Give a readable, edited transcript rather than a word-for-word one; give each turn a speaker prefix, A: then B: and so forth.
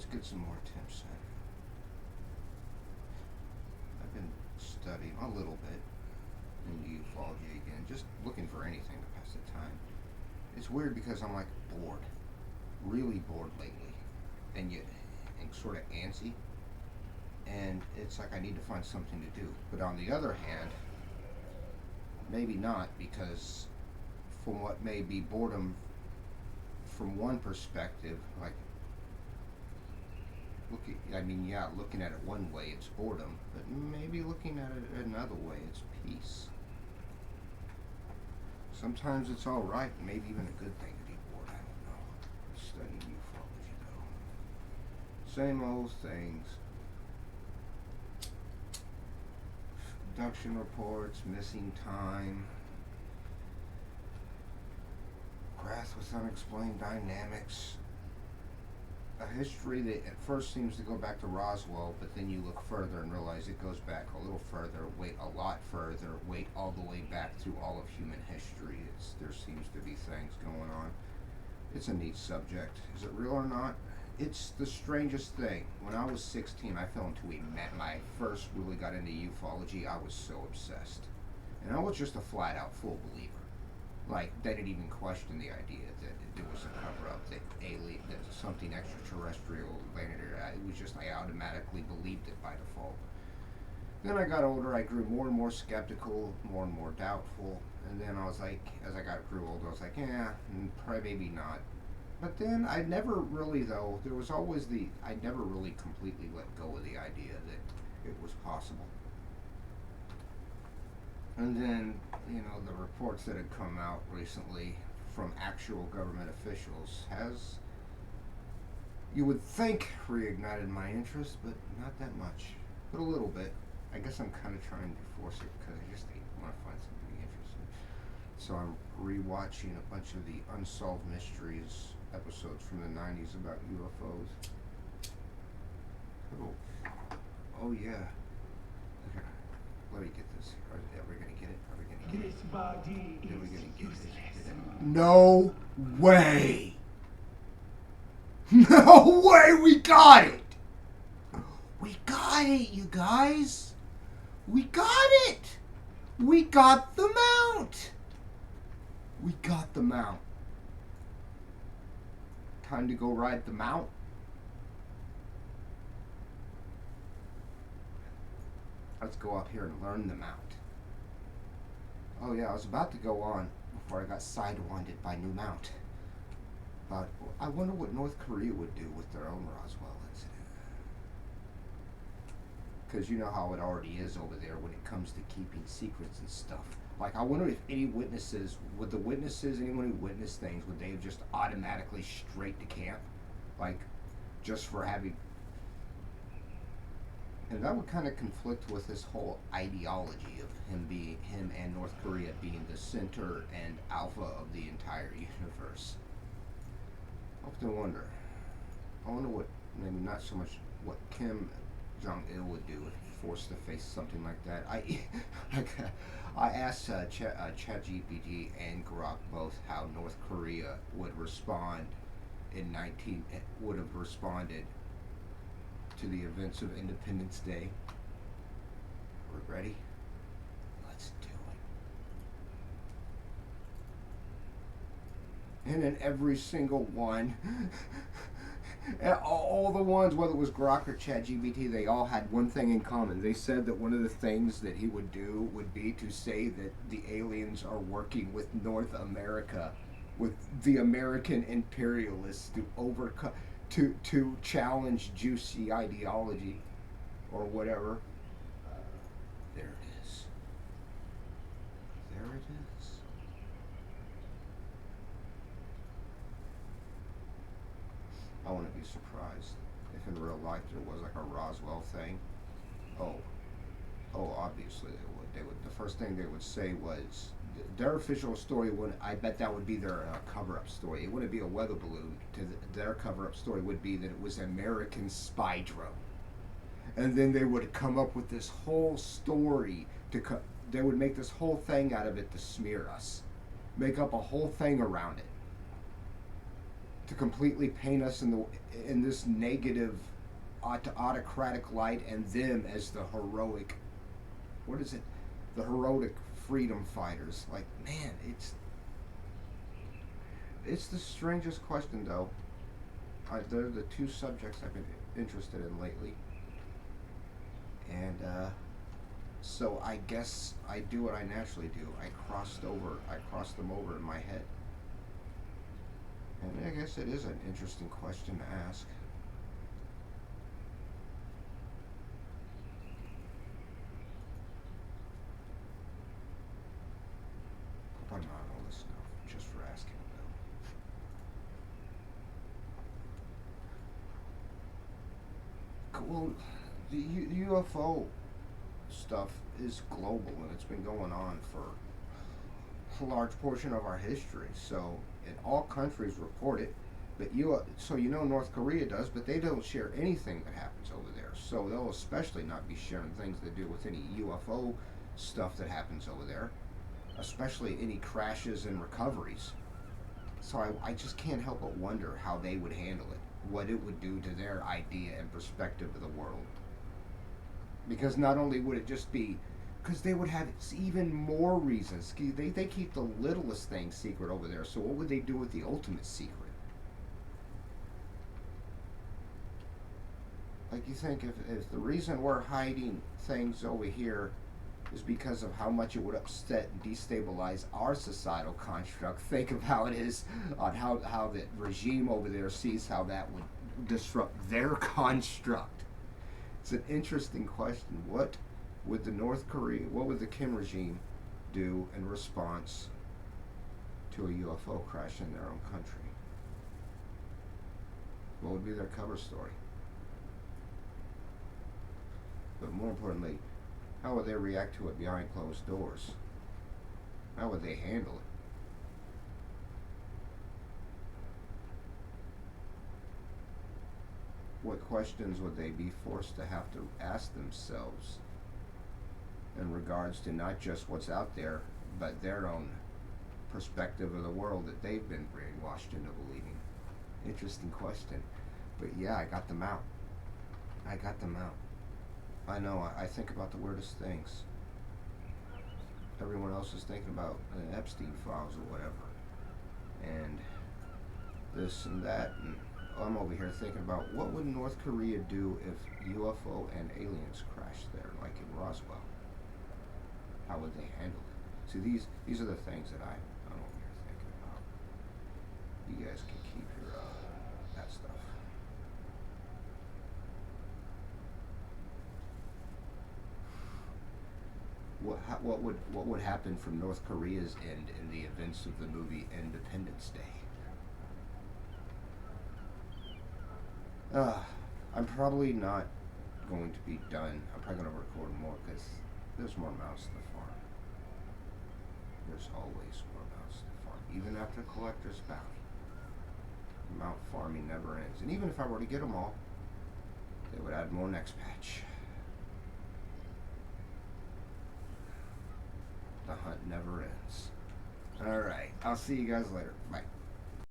A: let's get some more tips in. I've been studying a little bit into ufology again, just looking for anything to pass the time. It's weird because I'm like bored, really bored lately, and yet and sort of antsy, and it's like I need to find something to do. But on the other hand, maybe not, because from what may be boredom from one perspective, like looking at it one way, it's boredom, but maybe looking at it another way, it's peace. Sometimes it's all right, maybe even a good thing to be bored. I don't know. Studying ufology, though. Same old things. Abduction reports, missing time, crash with unexplained dynamics. A history that at first seems to go back to Roswell, but then you look further and realize it goes back a little further, wait a lot further, wait all the way back through all of human history. There seems to be things going on. It's a neat subject. Is it real or not? It's the strangest thing. When I was 16, I fell into my first really got into ufology. I was so obsessed. And I was just a flat out full believer. Like, they didn't even question the idea that there was a cover-up, that something extraterrestrial landed here. It was just, I automatically believed it by default. Then I got older, I grew more and more skeptical, more and more doubtful, and then I was like, as I grew older, I was like, yeah, probably maybe not. But then I never really, though, I never really completely let go of the idea that it was possible. And then, the reports that had come out recently from actual government officials has, you would think, reignited my interest, but not that much. But a little bit. I guess I'm kind of trying to force it because I just want to find something interesting. So I'm rewatching a bunch of the Unsolved Mysteries episodes from the 90s about UFOs. Cool. Oh, yeah. Okay. Let me get this. Are we going to get it? Are we going to get it?
B: This body
A: Are we
B: is
A: going to get
B: useless.
A: this? No way! No way! We got it! We got it, you guys! We got it! We got the mount! We got the mount. Time to go ride the mount? Let's go up here and learn the mount. Oh yeah, I was about to go on before I got sidewinded by New Mount. But I wonder what North Korea would do with their own Roswell incident. Because you know how it already is over there when it comes to keeping secrets and stuff. Like, I wonder if anyone who witnessed things, would they have just automatically straight to camp? Like, just for having... And that would kind of conflict with this whole ideology of him and North Korea being the center and alpha of the entire universe. I often wonder. I wonder what, maybe not so much what Kim Jong-il would do if forced to face something like that. I asked ChatGPT and Grok both how North Korea would respond would have responded to the events of Independence Day. We're ready? Let's do it. And in every single one, all the ones, whether it was Grok or ChatGPT, they all had one thing in common. They said that one of the things that he would do would be to say that the aliens are working with North America, with the American imperialists to overcome, to challenge juicy ideology or whatever. There it is. There it is. I wouldn't be surprised if in real life there was like a Roswell thing. Oh, obviously they would. The first thing they would say was their official story would. I bet that would be their cover-up story. It wouldn't be a weather balloon. Their cover-up story would be that it was American spy drone, and then they would come up with this whole story they would make this whole thing out of it to smear us, make up a whole thing around it, to completely paint us in this negative autocratic light, and them as the heroic, what is it, the heroic freedom fighters. Like, man, it's the strangest question, though. They're the two subjects I've been interested in lately, and so I guess I do what I naturally do. I crossed them over in my head, and I guess it is an interesting question to ask. Hope I'm not all this enough just for asking, though. Well, the UFO stuff is global, and it's been going on for a large portion of our history. So, and all countries report it. But so North Korea does, but they don't share anything that happens over there. So they'll especially not be sharing things that do with any UFO stuff that happens over there, especially any crashes and recoveries. So I just can't help but wonder how they would handle it, what it would do to their idea and perspective of the world. Because not only would it just be, because they would have even more reasons. They keep the littlest thing secret over there, so what would they do with the ultimate secret? Like, you think if the reason we're hiding things over here is because of how much it would upset and destabilize our societal construct, think of how it is on how the regime over there sees how that would disrupt their construct. It's an interesting question. What would the Kim regime do in response to a UFO crash in their own country? What would be their cover story? But more importantly, how would they react to it behind closed doors? How would they handle it? What questions would they be forced to have to ask themselves in regards to not just what's out there, but their own perspective of the world that they've been brainwashed into believing? Interesting question. But yeah, I got them out. I know, I think about the weirdest things. Everyone else is thinking about the Epstein files or whatever. And this and that. And I'm over here thinking about what would North Korea do if UFO and aliens crashed there, like in Roswell? How would they handle it? See, these are the things that I'm over here thinking about. You guys can keep your that stuff. What would happen from North Korea's end in the events of the movie Independence Day? I'm probably not going to be done. I'm probably going to record more because there's more mouths to farm. There's always more mouths to farm, even after collector's bounty. Mount farming never ends, and even if I were to get them all, they would add more next patch. The hunt never ends. Alright, I'll see you guys later. Bye.